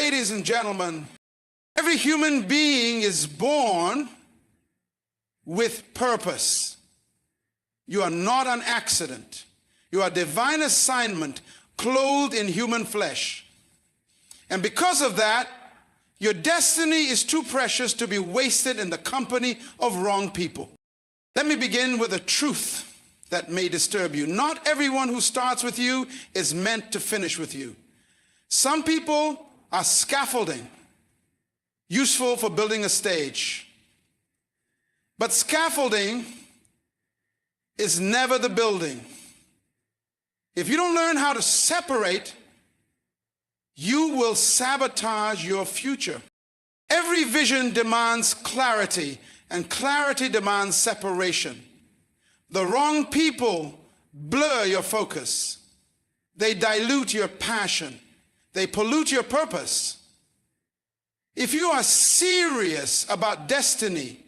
Ladies and gentlemen, every human being is born with purpose. You are not an accident. You are a divine assignment clothed in human flesh. And because of that, your destiny is too precious to be wasted in the company of wrong people. Let me begin with a truth that may disturb you. Not everyone who starts with you is meant to finish with you. Some people are scaffolding, useful for building a stage. But scaffolding is never the building. If you don't learn how to separate, you will sabotage your future. Every vision demands clarity, and clarity demands separation. The wrong people blur your focus. They dilute your passion. They pollute your purpose. If you are serious about destiny,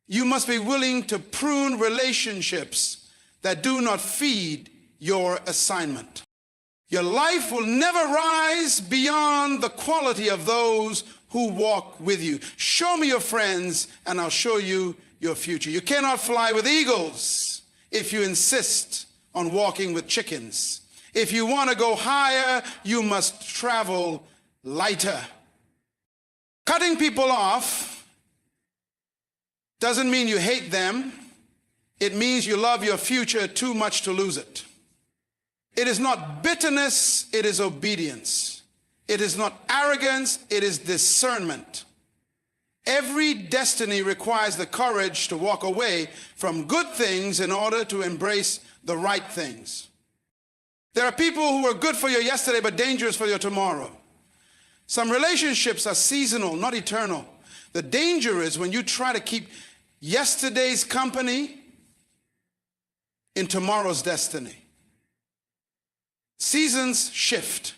you must be willing to prune relationships that do not feed your assignment. Your life will never rise beyond the quality of those who walk with you. Show me your friends, and I'll show you your future. You cannot fly with eagles if you insist on walking with chickens. If you want to go higher, you must travel lighter. Cutting people off doesn't mean you hate them. It means you love your future too much to lose it. It is not bitterness, it is obedience. It is not arrogance, it is discernment. Every destiny requires the courage to walk away from good things in order to embrace the right things. There are people who are good for you yesterday but dangerous for your tomorrow. Some relationships are seasonal, not eternal. The danger is when you try to keep yesterday's company in tomorrow's destiny. Seasons shift.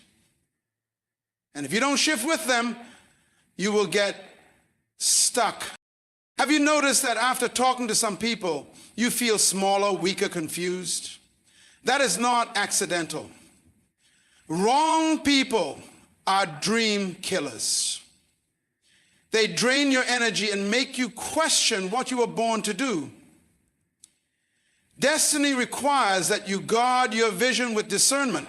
And if you don't shift with them, you will get stuck. Have you noticed that after talking to some people, you feel smaller, weaker, confused? That is not accidental. Wrong people are dream killers. They drain your energy and make you question what you were born to do. Destiny requires that you guard your vision with discernment.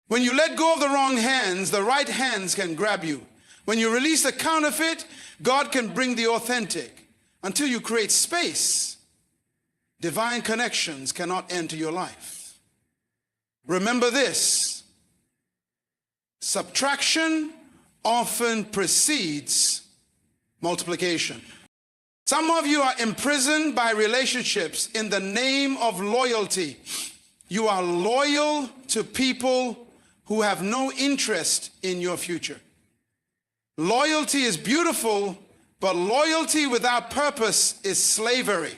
When you let go of the wrong hands, the right hands can grab you. When you release the counterfeit, God can bring the authentic. Until you create space, divine connections cannot enter your life. Remember this: subtraction often precedes multiplication. Some of you are imprisoned by relationships in the name of loyalty. You are loyal to people who have no interest in your future. Loyalty is beautiful, but loyalty without purpose is slavery.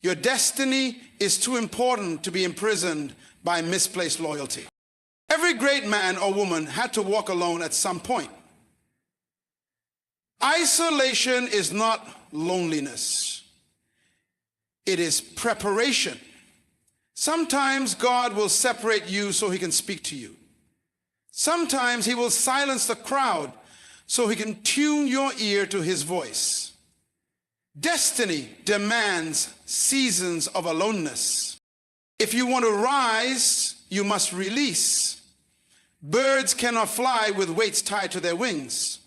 Your destiny is too important to be imprisoned by misplaced loyalty. Every great man or woman had to walk alone at some point. Isolation is not loneliness. It is preparation. Sometimes God will separate you so he can speak to you. Sometimes he will silence the crowd so he can tune your ear to his voice. Destiny demands seasons of aloneness. If you want to rise, you must release. Birds cannot fly with weights tied to their wings.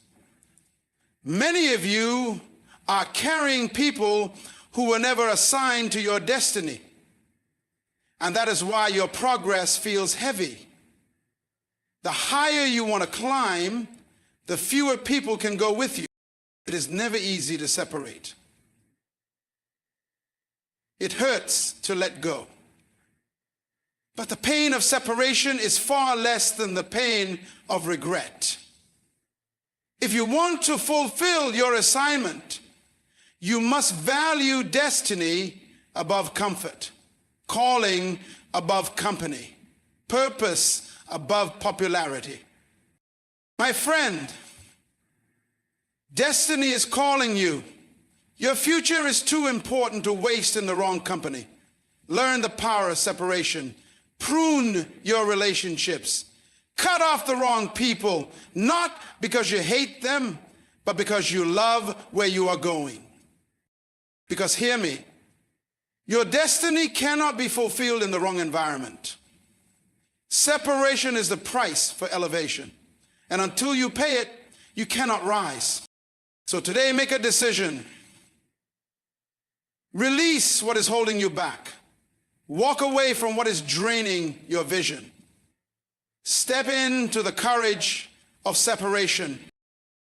Many of you are carrying people who were never assigned to your destiny. And that is why your progress feels heavy. The higher you want to climb, the fewer people can go with you. It is never easy to separate. It hurts to let go. But the pain of separation is far less than the pain of regret. If you want to fulfill your assignment, you must value destiny above comfort, calling above company, purpose above popularity. My friend, destiny is calling you. Your future is too important to waste in the wrong company. Learn the power of separation. Prune your relationships. Cut off the wrong people, not because you hate them, but because you love where you are going. Because hear me, your destiny cannot be fulfilled in the wrong environment. Separation is the price for elevation. And until you pay it, you cannot rise. So today, make a decision. Release what is holding you back. Walk away from what is draining your vision. Step into the courage of separation,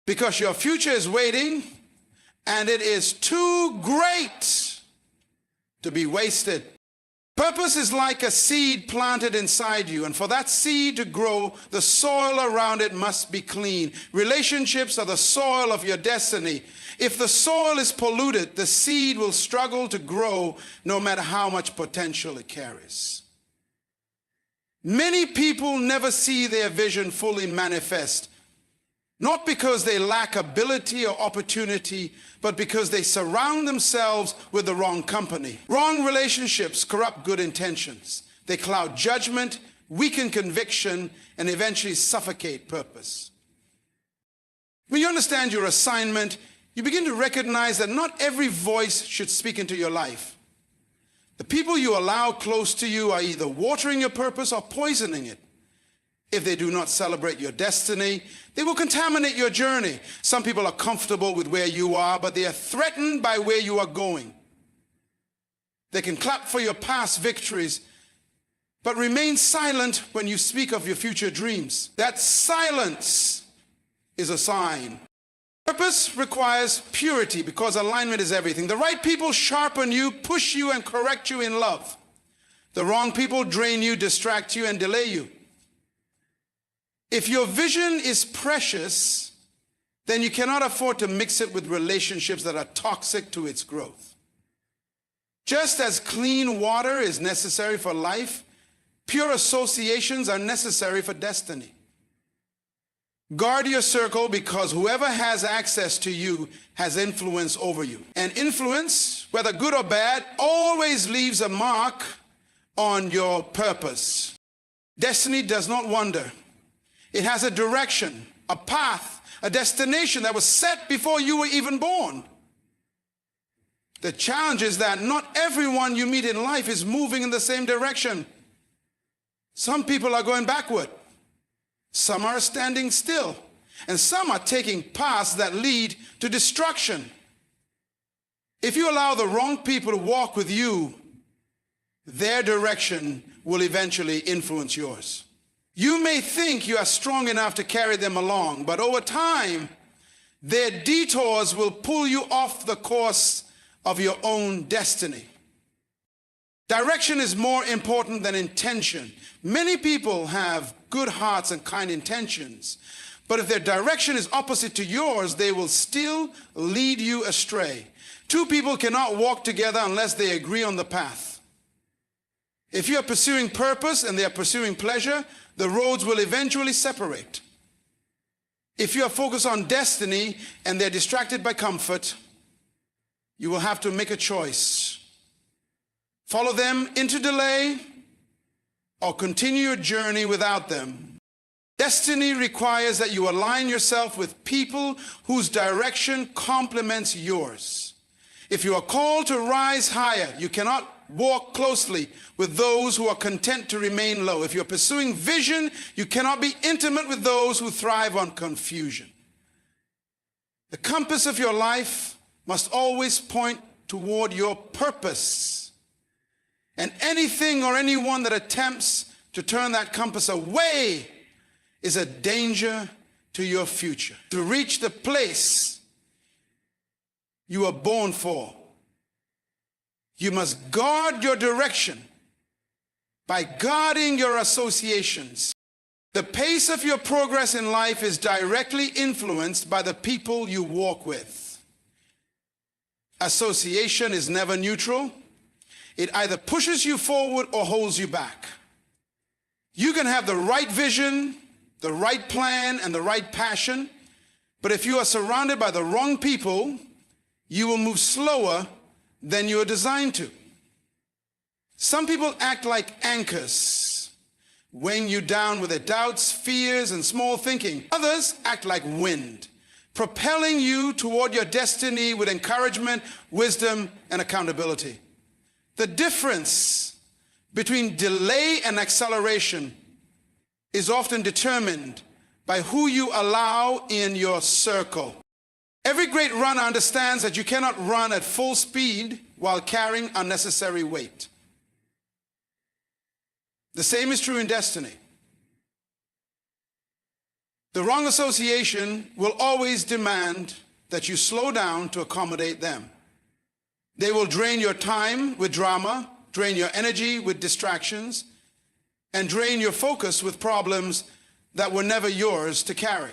because your future is waiting and it is too great to be wasted. Purpose is like a seed planted inside you, and for that seed to grow, the soil around it must be clean. Relationships are the soil of your destiny. If the soil is polluted, the seed will struggle to grow no matter how much potential it carries. Many people never see their vision fully manifest, not because they lack ability or opportunity, but because they surround themselves with the wrong company. Wrong relationships corrupt good intentions. They cloud judgment, weaken conviction, and eventually suffocate purpose. When you understand your assignment, you begin to recognize that not every voice should speak into your life. The people you allow close to you are either watering your purpose or poisoning it. If they do not celebrate your destiny, they will contaminate your journey. Some people are comfortable with where you are, but they are threatened by where you are going. They can clap for your past victories, but remain silent when you speak of your future dreams. That silence is a sign. Purpose requires purity, because alignment is everything. The right people sharpen you, push you, and correct you in love. The wrong people drain you, distract you, and delay you. If your vision is precious, then you cannot afford to mix it with relationships that are toxic to its growth. Just as clean water is necessary for life, pure associations are necessary for destiny. Guard your circle, because whoever has access to you has influence over you. And influence, whether good or bad, always leaves a mark on your purpose. Destiny does not wander. It has a direction, a path, a destination that was set before you were even born. The challenge is that not everyone you meet in life is moving in the same direction. Some people are going backward. Some are standing still. And some are taking paths that lead to destruction. If you allow the wrong people to walk with you, their direction will eventually influence yours. You may think you are strong enough to carry them along, but over time, their detours will pull you off the course of your own destiny. Direction is more important than intention. Many people have good hearts and kind intentions, but if their direction is opposite to yours, they will still lead you astray. Two people cannot walk together unless they agree on the path. If you are pursuing purpose and they are pursuing pleasure, the roads will eventually separate. If you are focused on destiny and they're distracted by comfort, you will have to make a choice. Follow them into delay or continue your journey without them. Destiny requires that you align yourself with people whose direction complements yours. If you are called to rise higher, you cannot walk closely with those who are content to remain low. If you're pursuing vision, you cannot be intimate with those who thrive on confusion. The compass of your life must always point toward your purpose. And anything or anyone that attempts to turn that compass away is a danger to your future. To reach the place you were born for, you must guard your direction by guarding your associations. The pace of your progress in life is directly influenced by the people you walk with. Association is never neutral. It either pushes you forward or holds you back. You can have the right vision, the right plan, and the right passion, but if you are surrounded by the wrong people, you will move slower than you are designed to. Some people act like anchors, weighing you down with their doubts, fears, and small thinking. Others act like wind, propelling you toward your destiny with encouragement, wisdom, and accountability. The difference between delay and acceleration is often determined by who you allow in your circle. Every great runner understands that you cannot run at full speed while carrying unnecessary weight. The same is true in destiny. The wrong association will always demand that you slow down to accommodate them. They will drain your time with drama, drain your energy with distractions, and drain your focus with problems that were never yours to carry.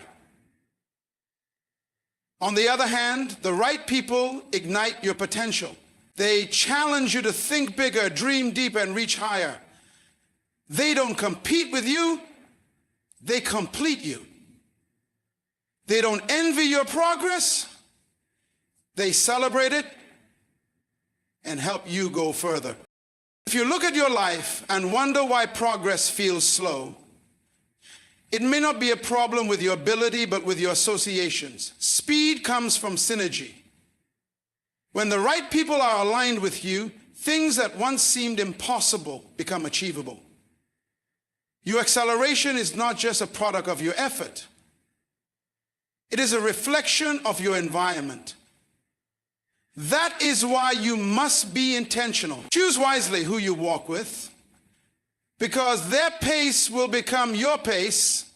On the other hand, the right people ignite your potential. They challenge you to think bigger, dream deeper, and reach higher. They don't compete with you, they complete you. They don't envy your progress, they celebrate it and help you go further. If you look at your life and wonder why progress feels slow, it may not be a problem with your ability, but with your associations. Speed comes from synergy. When the right people are aligned with you, things that once seemed impossible become achievable. Your acceleration is not just a product of your effort. It is a reflection of your environment. That is why you must be intentional. Choose wisely who you walk with, because their pace will become your pace,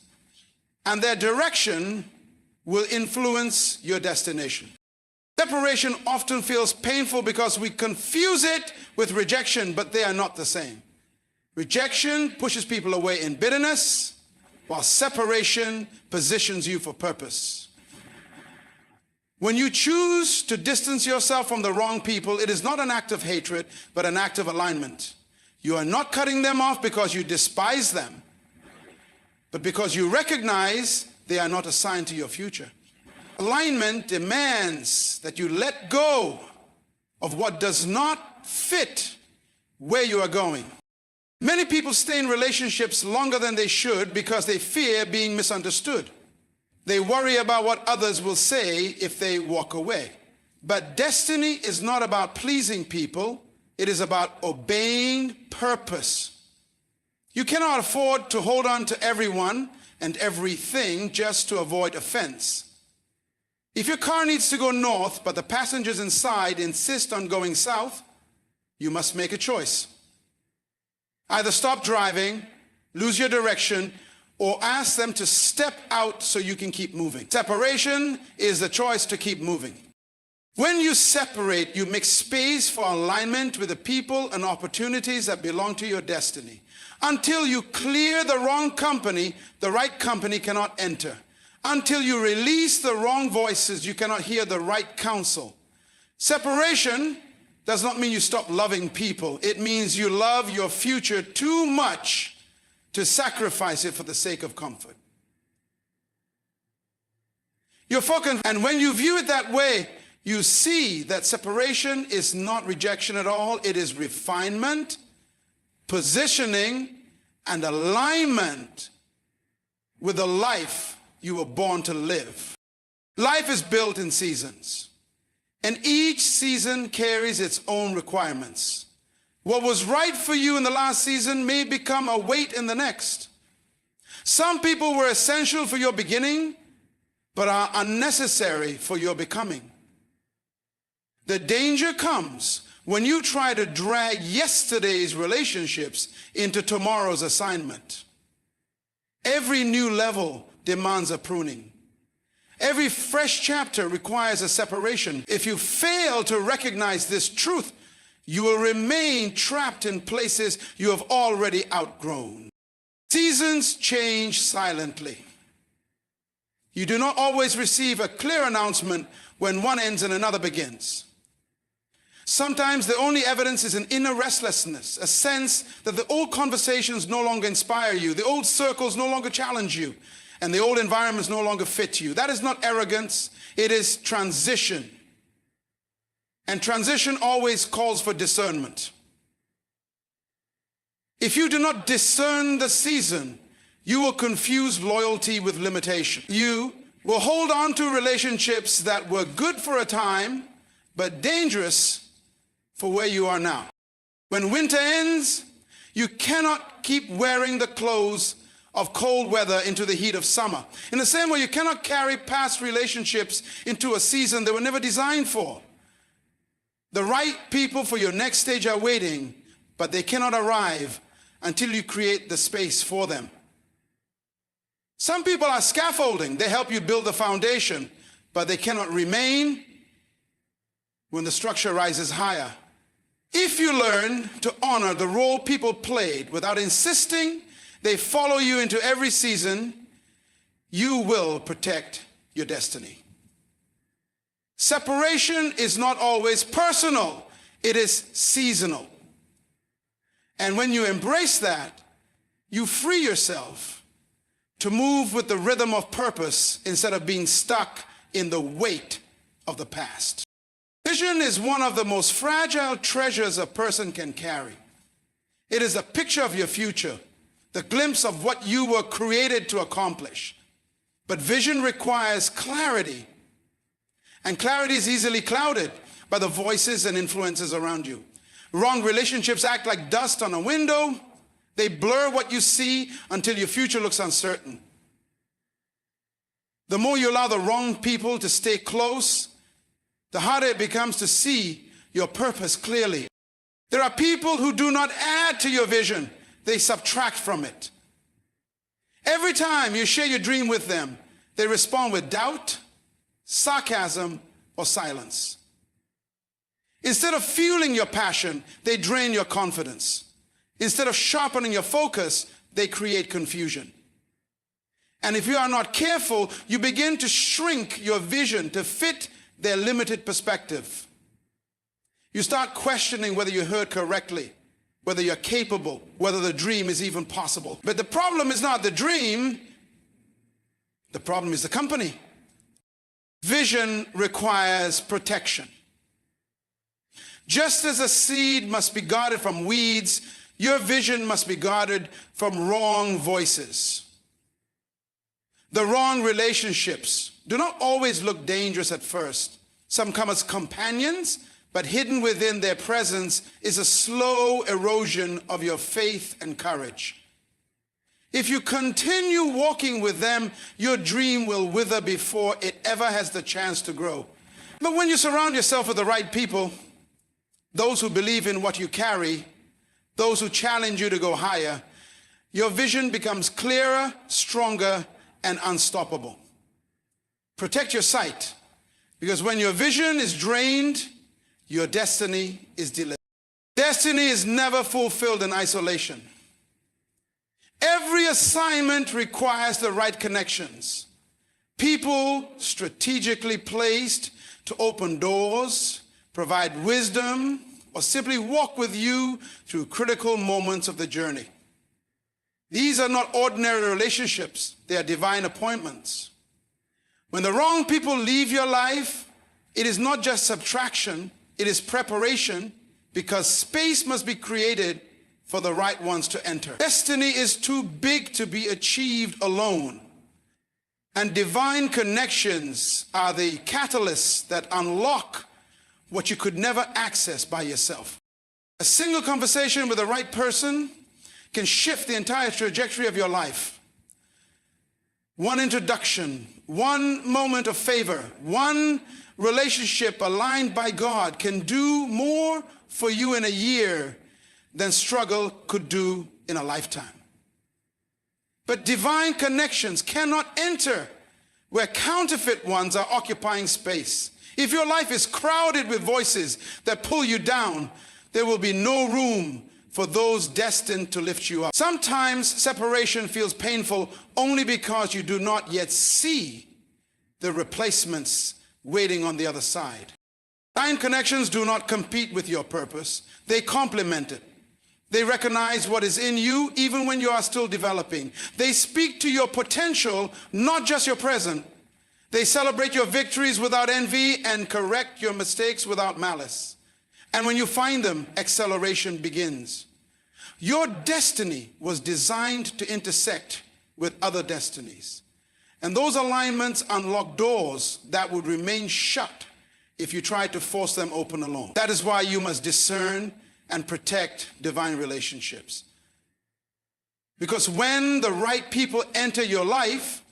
and their direction will influence your destination. Separation often feels painful because we confuse it with rejection, but they are not the same. Rejection pushes people away in bitterness, while separation positions you for purpose. When you choose to distance yourself from the wrong people, it is not an act of hatred, but an act of alignment. You are not cutting them off because you despise them, but because you recognize they are not assigned to your future. Alignment demands that you let go of what does not fit where you are going. Many people stay in relationships longer than they should because they fear being misunderstood. They worry about what others will say if they walk away. But destiny is not about pleasing people. It is about obeying purpose. You cannot afford to hold on to everyone and everything just to avoid offense. If your car needs to go north, but the passengers inside insist on going south, you must make a choice. Either stop driving, lose your direction, or ask them to step out so you can keep moving. Separation is the choice to keep moving. When you separate, you make space for alignment with the people and opportunities that belong to your destiny. Until you clear the wrong company, the right company cannot enter. Until you release the wrong voices, you cannot hear the right counsel. Separation does not mean you stop loving people. It means you love your future too much to sacrifice it for the sake of comfort. You're focused, and when you view it that way, you see that separation is not rejection at all. It is refinement, positioning, and alignment with the life you were born to live. Life is built in seasons, and each season carries its own requirements. What was right for you in the last season may become a weight in the next. Some people were essential for your beginning, but are unnecessary for your becoming. The danger comes when you try to drag yesterday's relationships into tomorrow's assignment. Every new level demands a pruning. Every fresh chapter requires a separation. If you fail to recognize this truth, you will remain trapped in places you have already outgrown. Seasons change silently. You do not always receive a clear announcement when one ends and another begins. Sometimes the only evidence is an inner restlessness, a sense that the old conversations no longer inspire you, the old circles no longer challenge you, and the old environments no longer fit you. That is not arrogance, it is transition. And transition always calls for discernment. If you do not discern the season, you will confuse loyalty with limitation. You will hold on to relationships that were good for a time, but dangerous for where you are now. When winter ends, you cannot keep wearing the clothes of cold weather into the heat of summer. In the same way, you cannot carry past relationships into a season they were never designed for. The right people for your next stage are waiting, but they cannot arrive until you create the space for them. Some people are scaffolding. They help you build the foundation, but they cannot remain when the structure rises higher. If you learn to honor the role people played without insisting they follow you into every season, you will protect your destiny. Separation is not always personal. It is seasonal. And when you embrace that, you free yourself to move with the rhythm of purpose instead of being stuck in the weight of the past. Vision is one of the most fragile treasures a person can carry. It is a picture of your future, the glimpse of what you were created to accomplish. But vision requires clarity, and clarity is easily clouded by the voices and influences around you. Wrong relationships act like dust on a window. They blur what you see until your future looks uncertain. The more you allow the wrong people to stay close, the harder it becomes to see your purpose clearly. There are people who do not add to your vision, they subtract from it. Every time you share your dream with them, they respond with doubt, sarcasm, or silence. Instead of fueling your passion, they drain your confidence. Instead of sharpening your focus, they create confusion. And if you are not careful, you begin to shrink your vision to fit their limited perspective. You start questioning whether you heard correctly, whether you're capable, whether the dream is even possible. But the problem is not the dream, the problem is the company. Vision requires protection. Just as a seed must be guarded from weeds, your vision must be guarded from wrong voices. The wrong relationships do not always look dangerous at first. Some come as companions, but hidden within their presence is a slow erosion of your faith and courage. If you continue walking with them, your dream will wither before it ever has the chance to grow. But when you surround yourself with the right people, those who believe in what you carry, those who challenge you to go higher, your vision becomes clearer, stronger, and unstoppable. Protect your sight, because when your vision is drained, your destiny is delayed. Destiny is never fulfilled in isolation. Every assignment requires the right connections. People strategically placed to open doors, provide wisdom, or simply walk with you through critical moments of the journey. These are not ordinary relationships, they are divine appointments. When the wrong people leave your life, it is not just subtraction, it is preparation, because space must be created for the right ones to enter. Destiny is too big to be achieved alone, and divine connections are the catalysts that unlock what you could never access by yourself. A single conversation with the right person can shift the entire trajectory of your life. One introduction, one moment of favor, one relationship aligned by God can do more for you in a year than struggle could do in a lifetime. But divine connections cannot enter where counterfeit ones are occupying space. If your life is crowded with voices that pull you down, there will be no room for those destined to lift you up. Sometimes separation feels painful only because you do not yet see the replacements waiting on the other side. Divine connections do not compete with your purpose. They complement it. They recognize what is in you even when you are still developing. They speak to your potential, not just your present. They celebrate your victories without envy and correct your mistakes without malice. And when you find them, acceleration begins. Your destiny was designed to intersect with other destinies. And those alignments unlock doors that would remain shut if you tried to force them open alone. That is why you must discern and protect divine relationships. Because when the right people enter your life,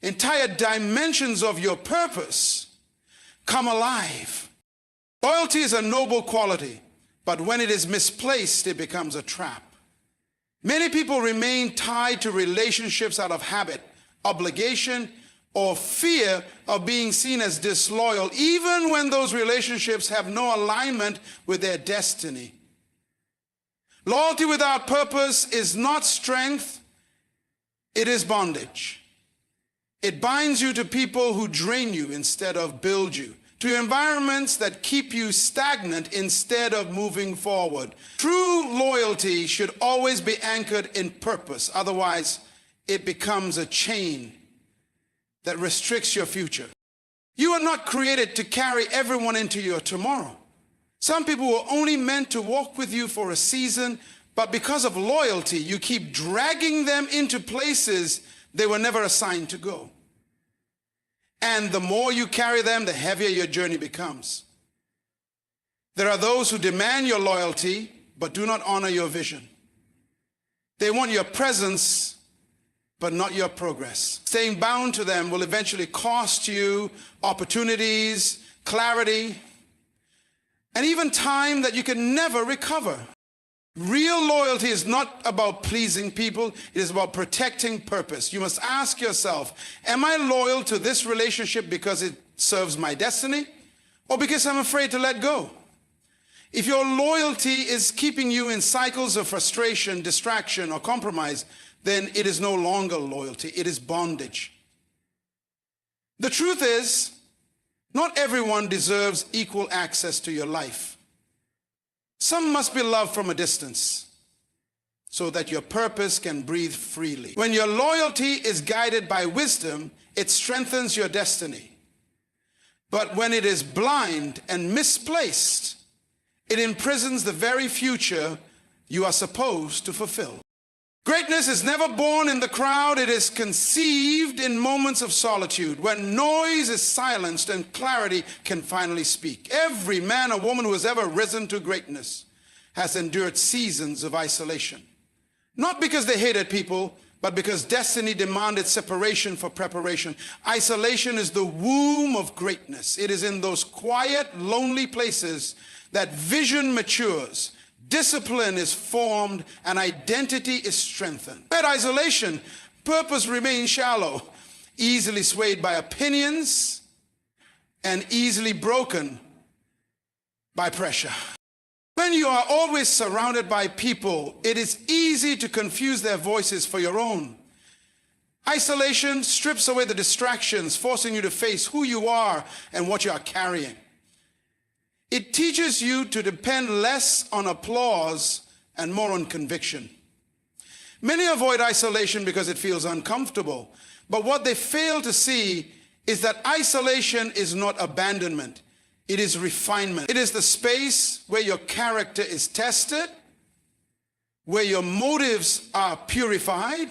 entire dimensions of your purpose come alive. Loyalty is a noble quality, but when it is misplaced, it becomes a trap. Many people remain tied to relationships out of habit, obligation, or fear of being seen as disloyal, even when those relationships have no alignment with their destiny. Loyalty without purpose is not strength, it is bondage. It binds you to people who drain you instead of build you, to environments that keep you stagnant instead of moving forward. True loyalty should always be anchored in purpose. Otherwise, it becomes a chain that restricts your future. You are not created to carry everyone into your tomorrow. Some people were only meant to walk with you for a season, but because of loyalty, you keep dragging them into places they were never assigned to go. And the more you carry them, the heavier your journey becomes. There are those who demand your loyalty, but do not honor your vision. They want your presence, but not your progress. Staying bound to them will eventually cost you opportunities, clarity, and even time that you can never recover. Real loyalty is not about pleasing people, it is about protecting purpose. You must ask yourself, am I loyal to this relationship because it serves my destiny, or because I'm afraid to let go? If your loyalty is keeping you in cycles of frustration, distraction, or compromise, then it is no longer loyalty, it is bondage. The truth is, not everyone deserves equal access to your life. Some must be loved from a distance so that your purpose can breathe freely. When your loyalty is guided by wisdom, it strengthens your destiny. But when it is blind and misplaced, it imprisons the very future you are supposed to fulfill. Greatness is never born in the crowd, it is conceived in moments of solitude, when noise is silenced and clarity can finally speak. Every man or woman who has ever risen to greatness has endured seasons of isolation. Not because they hated people, but because destiny demanded separation for preparation. Isolation is the womb of greatness. It is in those quiet, lonely places that vision matures, discipline is formed, and identity is strengthened. At isolation, purpose remains shallow, easily swayed by opinions and easily broken by pressure. When you are always surrounded by people, it is easy to confuse their voices for your own. Isolation strips away the distractions, forcing you to face who you are and what you are carrying. It teaches you to depend less on applause and more on conviction. Many avoid isolation because it feels uncomfortable, but what they fail to see is that isolation is not abandonment, it is refinement. It is the space where your character is tested, where your motives are purified,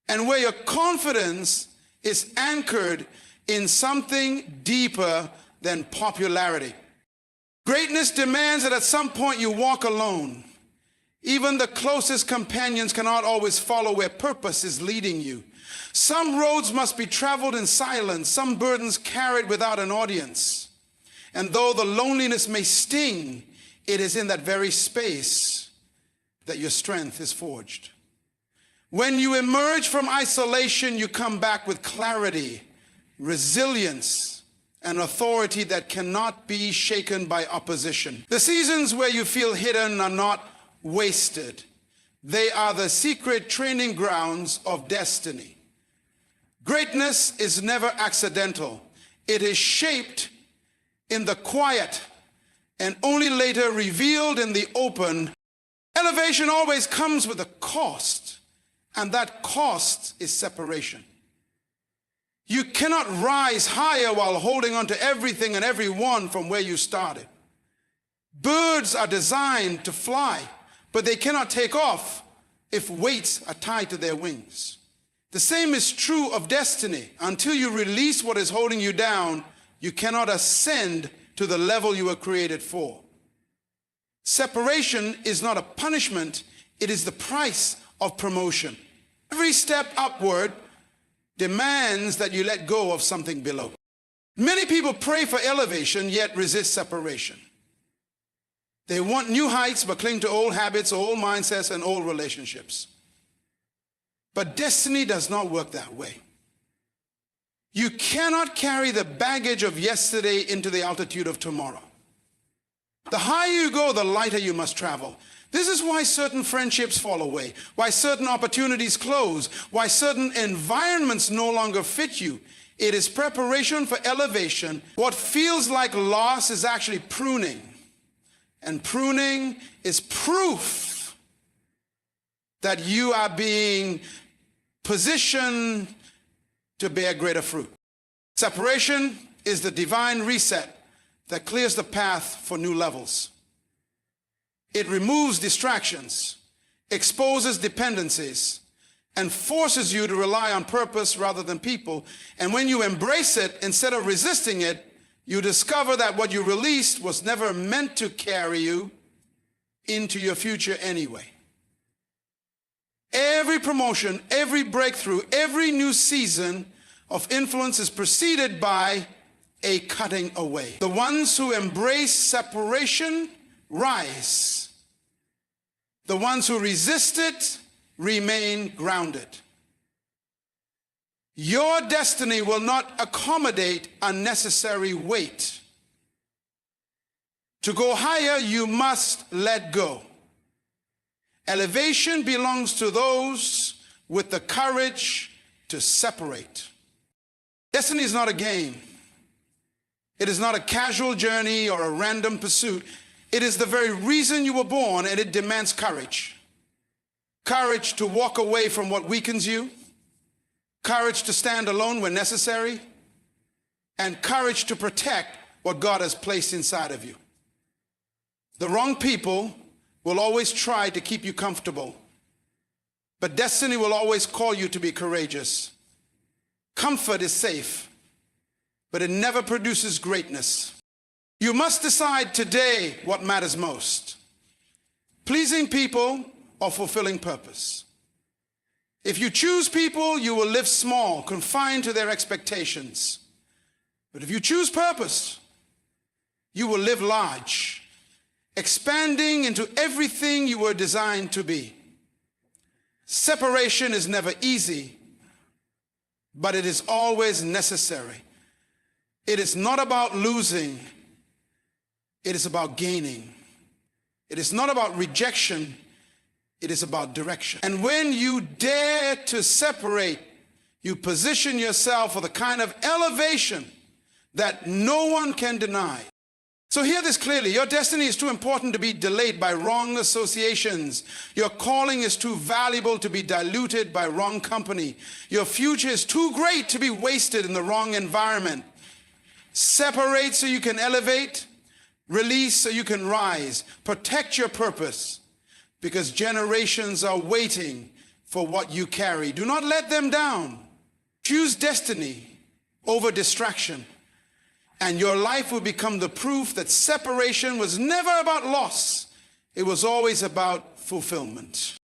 and where your confidence is anchored in something deeper than popularity. Greatness demands that at some point you walk alone. Even the closest companions cannot always follow where purpose is leading you. Some roads must be traveled in silence, some burdens carried without an audience. And though the loneliness may sting, it is in that very space that your strength is forged. When you emerge from isolation, you come back with clarity, resilience, and authority that cannot be shaken by opposition. The seasons where you feel hidden are not wasted. They are the secret training grounds of destiny. Greatness is never accidental. It is shaped in the quiet and only later revealed in the open. Elevation always comes with a cost, and that cost is separation. You cannot rise higher while holding on to everything and everyone from where you started. Birds are designed to fly, but they cannot take off if weights are tied to their wings. The same is true of destiny. Until you release what is holding you down, you cannot ascend to the level you were created for. Separation is not a punishment, it is the price of promotion. Every step upward demands that you let go of something below. Many people pray for elevation, yet resist separation. They want new heights, but cling to old habits, old mindsets, and old relationships. But destiny does not work that way. You cannot carry the baggage of yesterday into the altitude of tomorrow. The higher you go, the lighter you must travel. This is why certain friendships fall away, why certain opportunities close, why certain environments no longer fit you. It is preparation for elevation. What feels like loss is actually pruning. And pruning is proof that you are being positioned to bear greater fruit. Separation is the divine reset that clears the path for new levels. It removes distractions, exposes dependencies, and forces you to rely on purpose rather than people. And when you embrace it, instead of resisting it, you discover that what you released was never meant to carry you into your future anyway. Every promotion, every breakthrough, every new season of influence is preceded by a cutting away. The ones who embrace separation rise. The ones who resist it remain grounded. Your destiny will not accommodate unnecessary weight. To go higher, you must let go. Elevation belongs to those with the courage to separate. Destiny is not a game. It is not a casual journey or a random pursuit. It is the very reason you were born, and it demands courage. Courage to walk away from what weakens you. Courage to stand alone when necessary. And courage to protect what God has placed inside of you. The wrong people will always try to keep you comfortable. But destiny will always call you to be courageous. Comfort is safe, but it never produces greatness. You must decide today what matters most: pleasing people or fulfilling purpose. If you choose people, you will live small, confined to their expectations. But if you choose purpose, you will live large, expanding into everything you were designed to be. Separation is never easy, but it is always necessary. It is not about losing, it is about gaining. It is not about rejection, it is about direction. And when you dare to separate, you position yourself for the kind of elevation that no one can deny. So hear this clearly. Your destiny is too important to be delayed by wrong associations. Your calling is too valuable to be diluted by wrong company. Your future is too great to be wasted in the wrong environment. Separate so you can elevate. Release so you can rise. Protect your purpose, because generations are waiting for what you carry. Do not let them down. Choose destiny over distraction, and your life will become the proof that separation was never about loss. It was always about fulfillment.